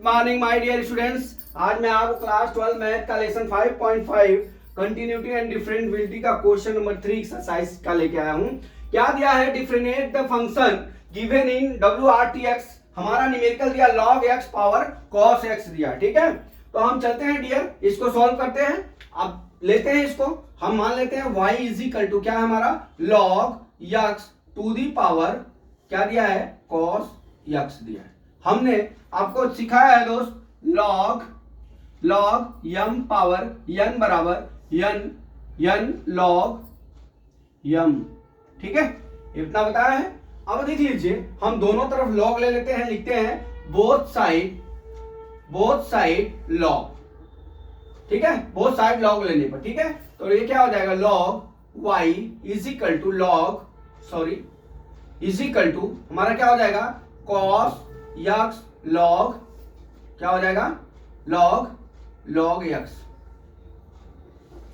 Morning my dear students. आज मैं आपको क्लास 12 मैथ का लेसन 5.5 कंटिन्यूटी एंड डिफरेंशिएबिलिटी का क्वेश्चन नंबर 3 एक्सरसाइज का लेके आया हूं। क्या दिया है? Differentiate the function given in WRTX। हमारा न्यूमेरिकल दिया log x power cos x दिया। ठीक है, तो हम चलते हैं डियर, इसको सॉल्व करते हैं। अब लेते हैं इसको, हम मान लेते हैं y इज इक्वल टू क्या है हमारा log x to the power क्या दिया है cos x दिया है। हमने आपको सिखाया है दोस्त log m पावर n बराबर n log m। ठीक है, इतना बताया है। अब देख लीजिए, हम दोनों तरफ log ले लेते हैं, लिखते हैं बोथ साइड log। ठीक है, बोथ साइड log लेने पर। ठीक है, तो ये क्या हो जाएगा log y is equal to is equal to हमारा क्या हो जाएगा cos x log क्या हो जाएगा log x।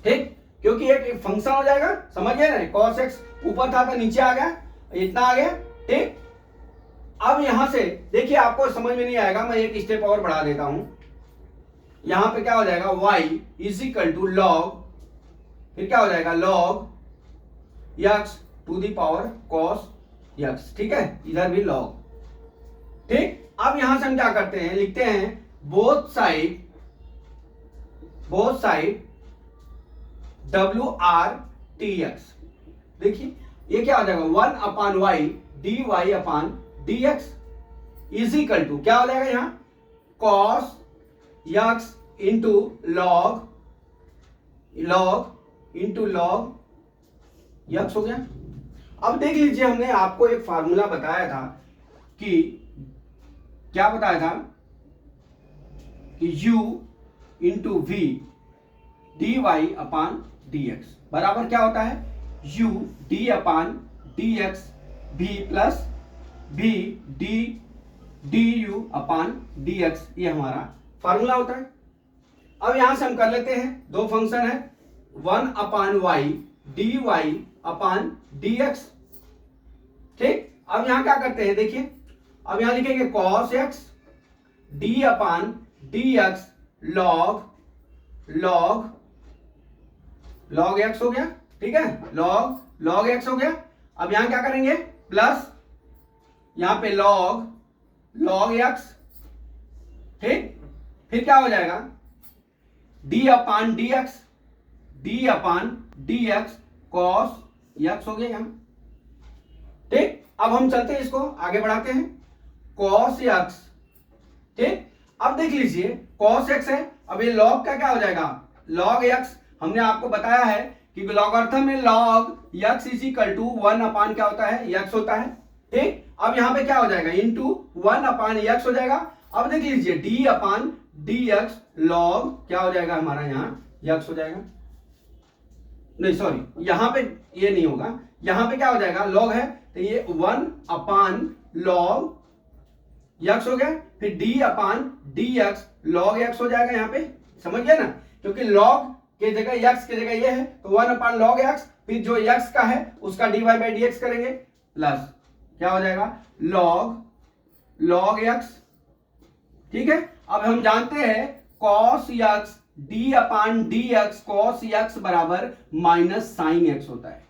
ठीक, क्योंकि एक फंक्शन हो जाएगा, समझ गए ना। cos x ऊपर था तो नीचे आ गया, इतना आ गया। ठीक, अब यहां से देखिए, आपको समझ में नहीं आएगा, मैं एक स्टेप और बढ़ा देता हूं। यहां पे क्या हो जाएगा y is equal to log, फिर क्या हो जाएगा log x to the power cos x। ठीक है, इधर भी log। ठीक, अब यहां से हम क्या करते हैं, लिखते हैं बोथ साइड WRTX। देखिए ये क्या हो जाएगा 1 upon y dy upon dx is equal to क्या हो जाएगा यहां cos x into log x हो गया। अब देख लीजिए, हमने आपको एक फार्मूला बताया था कि क्या बताया था कि u into v dy upon dx बराबर क्या होता है u d अपान dx v plus v du अपान dx, ये हमारा फार्मूला होता है। अब यहां से हम कर लेते हैं, दो फंक्शन है 1 upon y dy upon dx। ठीक, अब यहां क्या करते हैं, देखिए अब यहां लिखेंगे cos x d अपान dx log x हो गया। ठीक है, log x हो गया। अब यहां क्या करेंगे प्लस यहां पे log x। ठीक, फिर क्या हो जाएगा d अपान dx cos x हो गया यहां। ठीक, अब हम चलते हैं, इसको आगे बढ़ाते हैं cos x। ठीक, अब देख लीजिए cos x है, अब ये log का क्या हो जाएगा log x। हमने आपको बताया है कि लॉगरिथम में log x is equal to 1 upon क्या होता है x होता है। ठीक, अब यहां पे क्या हो जाएगा इंटू 1 अपान x हो जाएगा। अब देख लीजिए d अपान dx log क्या हो जाएगा हमारा यहां x हो जाएगा। नहीं सॉरी, यहां पे ये नहीं होगा, यहां पे क्या हो जाएगा log है तो ये 1 अपान log x हो गया, फिर d अपान dx log x हो जाएगा। यहां पे समझ गया ना, क्योंकि log के जगह x की जगह ये है तो 1 अपान log x, फिर जो x का है उसका dy बाई dx करेंगे प्लस क्या हो जाएगा log x। ठीक है, अब हम जानते हैं cos x d अपान dx cos x बराबर माइनस साइन x होता है।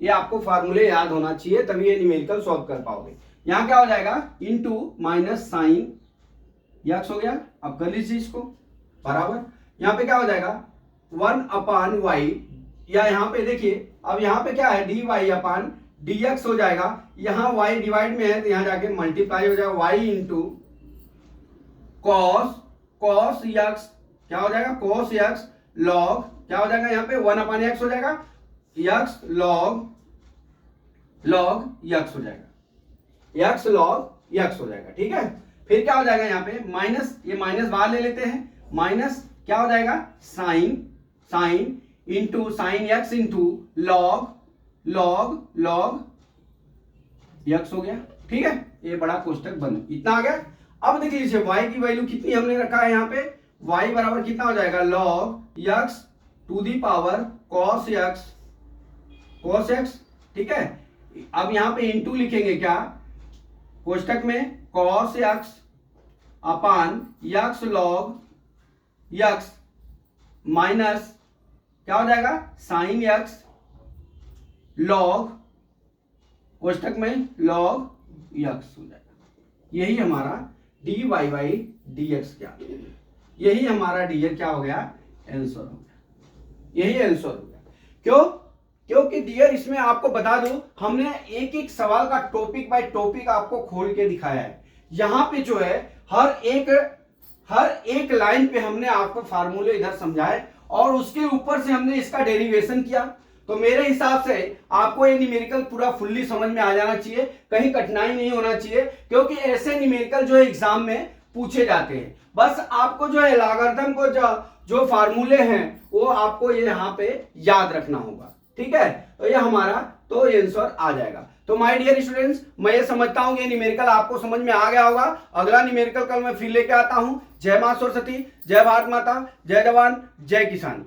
ये आपको फार्मूले याद होना चाहिए, तभी ये न्यूमेरिकल सॉल्व कर पाओगे। यहां क्या हो जाएगा इंटू माइनस साइन x हो गया। अब कर लीजिए इसको बराबर, यहां पे क्या हो जाएगा 1 अपान y, या यहां पे देखिए अब यहां पे क्या है dy अपान dx हो जाएगा। यहां y डिवाइड में है तो यहां जाके मल्टीप्लाई हो जाएगा y इंटू cos x क्या हो जाएगा cos x log क्या हो जाएगा यहां पे 1 अपान x हो जाएगा x log x हो जाएगा x log x हो जाएगा। ठीक है, फिर क्या हो जाएगा यहां पे माइनस, ये माइनस बाहर ले लेते हैं, माइनस क्या हो जाएगा sine into sine x into log x हो गया। ठीक है, ये बड़ा कोष्टक बंद, इतना आ गया। अब देख लीजिए y की वैल्यू कितनी हमने रखा है, यहां पे y बराबर कितना हो जाएगा log x to the power cos x। ठीक है, अब यहां पे इंटू लिखेंगे क्या कोष्टक में cos x अपान यक्स लॉग यक्स माइनस क्या हो जाएगा साइन यक्स लॉग कोष्टक में लॉग यक्स हो जाएगा। यही हमारा D Y by D X क्या, यही हमारा डी क्या हो गया आंसर हो गया, यही आंसर हो गया। क्यों? क्योंकि डियर इसमें आपको बता दूं हमने एक एक सवाल का टॉपिक बाय टॉपिक आपको खोल के दिखाया है। यहां पे जो है हर एक लाइन पे हमने आपको फार्मूले इधर समझाए और उसके ऊपर से हमने इसका डेरिवेशन किया। तो मेरे हिसाब से आपको ये न्यूमेरिकल पूरा फुल्ली समझ में आ जाना चाहिए, कहीं कठिनाई नहीं होना चाहिए, क्योंकि ऐसे न्यूमेरिकल जो है एग्जाम में पूछे जाते हैं। बस आपको जो है लॉगरिथम को जो फार्मूले हैं वो आपको ये यहाँ पे याद रखना होगा, ठीक है। तो ये हमारा तो आंसर आ जाएगा। तो माय डियर स्टूडेंट्स, मैं ये समझता हूं कि न्यूमेरिकल आपको समझ में आ गया होगा। अगला न्यूमेरिकल कल मैं फिर लेके आता हूं। जय मां सरस्वती, जय भारत माता, जय जवान, जय किसान।